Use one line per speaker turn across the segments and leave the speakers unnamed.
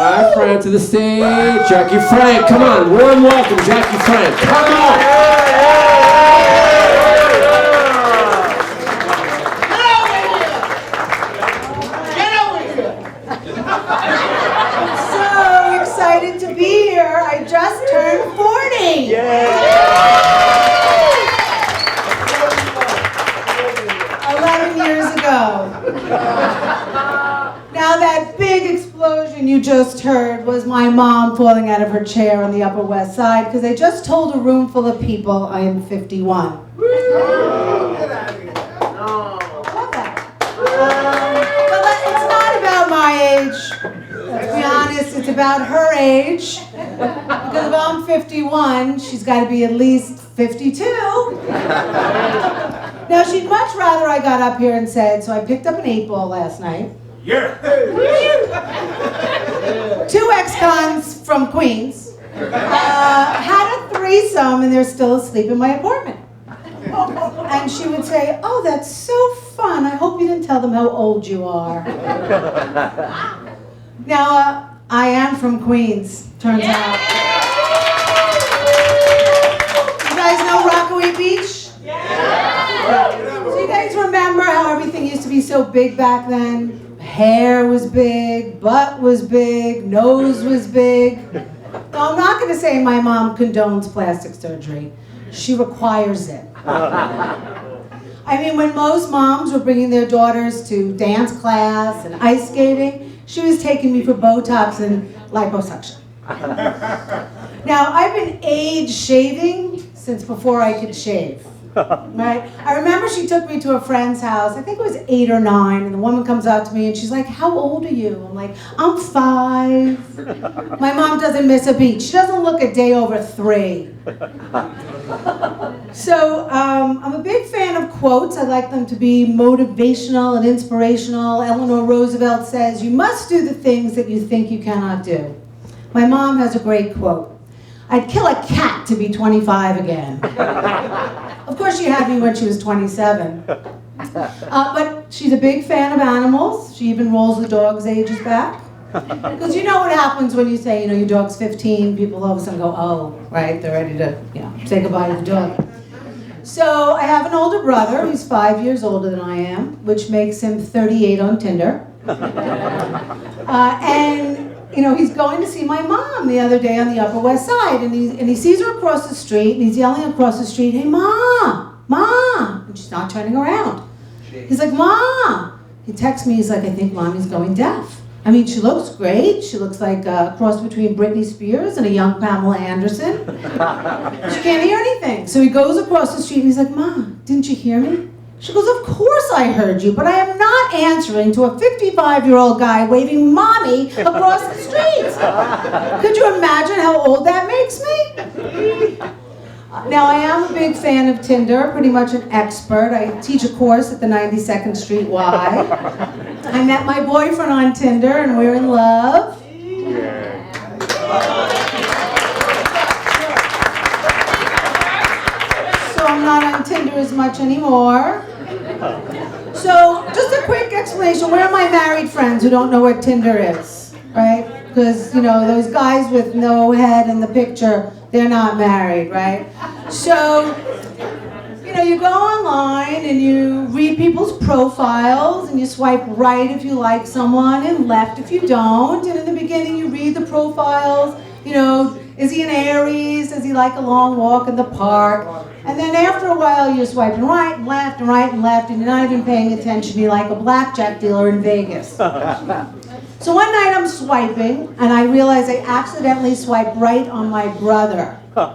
my friend to the stage, Jackie Frank. Come on, warm welcome, Jackie Frank. Come on.
I'm so excited to be here. I just turned 40.
Yeah.
11 years ago. Now that big explosion you just heard was my mom falling out of her chair on the Upper West Side because I just told a room full of people I am 51. Love that. But it's not about my age. Let's be honest, it's about her age. Because if I'm 51, she's got to be at least 52. Now, she'd much rather I got up here and said, so I picked up an 8-ball last night.
Yeah.
2 ex-cons from Queens. Had a threesome and they're still asleep in my apartment. And she would say, oh, that's so fun. I hope you didn't tell them how old you are. Now, I am from Queens, turns out. You guys know Rockaway Beach? So you guys remember how everything used to be so big back then? Hair was big, butt was big, nose was big. Now, I'm not going to say my mom condones plastic surgery. She requires it. I mean, when most moms were bringing their daughters to dance class and ice skating, she was taking me for Botox and liposuction. Now, I've been age shaving since before I could shave. Right? I remember she took me to a friend's house, I think it was 8 or 9, and the woman comes out to me and she's like, how old are you? I'm like, I'm 5. My mom doesn't miss a beat. She doesn't look a day over 3. So I'm a big fan of quotes. I like them to be motivational and inspirational. Eleanor Roosevelt says, you must do the things that you think you cannot do. My mom has a great quote. I'd kill a cat to be 25 again. Of course, she had me when she was 27. But she's a big fan of animals. She even rolls the dog's ages back. Because you know what happens when you say, your dog's 15, people all of a sudden go, oh, right, they're ready to, say goodbye to the dog. So I have an older brother who's 5 years older than I am, which makes him 38 on Tinder. And he's going to see my mom the other day on the Upper West Side, and he sees her across the street, and he's yelling across the street, hey, Mom, Mom, and she's not turning around. He's like, Mom. He texts me, he's like, I think Mommy's going deaf. I mean, she looks great. She looks like a cross between Britney Spears and a young Pamela Anderson. She can't hear anything. So he goes across the street, and he's like, Mom, didn't you hear me? She goes, of course I heard you, but I am not answering to a 55-year-old guy waving mommy across the street. Could you imagine how old that makes me? Now, I am a big fan of Tinder, pretty much an expert. I teach a course at the 92nd Street Y. I met my boyfriend on Tinder, and we're in love. I'm not on Tinder as much anymore. So, just a quick explanation. Where are my married friends who don't know what Tinder is, right? Because, those guys with no head in the picture, they're not married, right? So, you go online and you read people's profiles and you swipe right if you like someone and left if you don't. And in the beginning you read the profiles, is he an Aries? Does he like a long walk in the park? And then after a while, you're swiping right and left and right and left, and you're not even paying attention. You're like a blackjack dealer in Vegas. So one night I'm swiping, and I realize I accidentally swiped right on my brother. And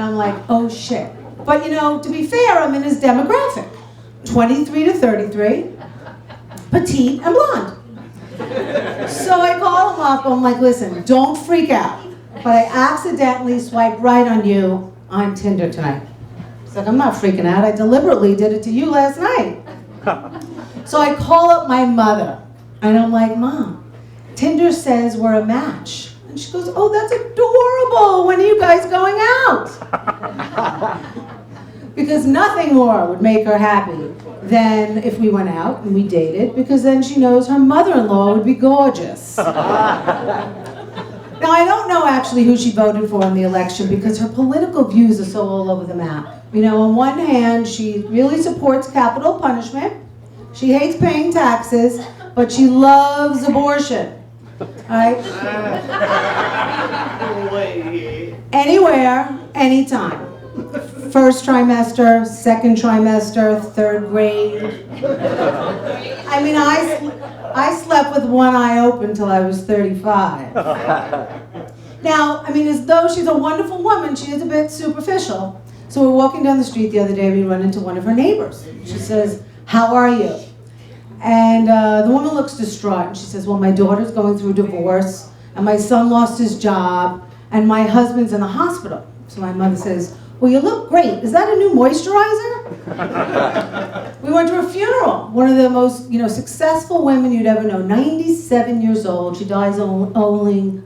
I'm like, oh shit. But to be fair, I'm in his demographic. 23 to 33, petite and blonde. So I call him up, I'm like, listen, don't freak out, but I accidentally swiped right on you on Tinder tonight. He's like, I'm not freaking out, I deliberately did it to you last night. So I call up my mother, and I'm like, Mom, Tinder says we're a match. And she goes, oh, that's adorable, when are you guys going out? Because nothing more would make her happy than if we went out and we dated, because then she knows her mother-in-law would be gorgeous. Now, I don't know actually who she voted for in the election because her political views are so all over the map. You know, on one hand, she really supports capital punishment. She hates paying taxes, but she loves abortion. Right? Anywhere, anytime. First trimester, second trimester, third grade. I mean, I slept with one eye open till I was 35. Now, I mean, as though she's a wonderful woman, she is a bit superficial. So we're walking down the street the other day, we run into one of her neighbors. She says, "How are you?" And the woman looks distraught, and she says, "Well, my daughter's going through a divorce, and my son lost his job, and my husband's in the hospital." So my mother says, "Well, you look great. Is that a new moisturizer?" We went to her funeral. One of the most, successful women you'd ever know. 97 years old. She dies owning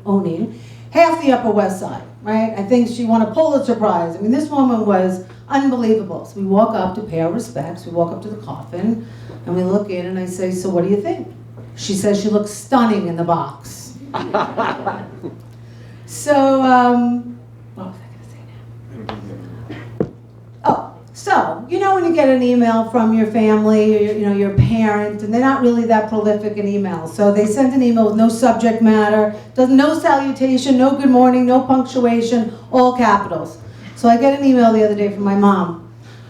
half the Upper West Side, right? I think she won a Pulitzer Prize. I mean, this woman was unbelievable. So we walk up to pay our respects. We walk up to the coffin, and we look in, and I say, "So what do you think?" She says she looks stunning in the box. So, what was I going to say now? Oh, so, when you get an email from your family, or, your parent, and they're not really that prolific in emails. So they send an email with no subject matter, no salutation, no good morning, no punctuation, all capitals. So I get an email the other day from my mom.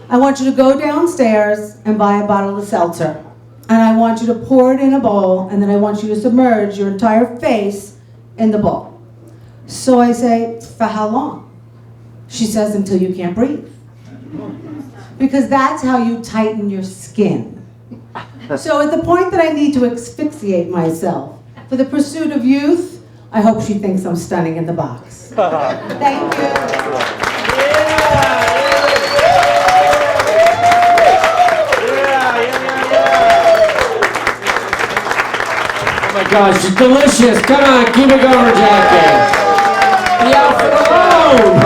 "I want you to go downstairs and buy a bottle of seltzer. And I want you to pour it in a bowl, and then I want you to submerge your entire face in the bowl." So I say, "For how long?" She says, "Until you can't breathe." Because that's how you tighten your skin. So at the point that I need to asphyxiate myself for the pursuit of youth, I hope she thinks I'm stunning in the box. Thank you.
Oh my gosh, she's delicious. Come on, keep it going, Jackie. The outfit alone.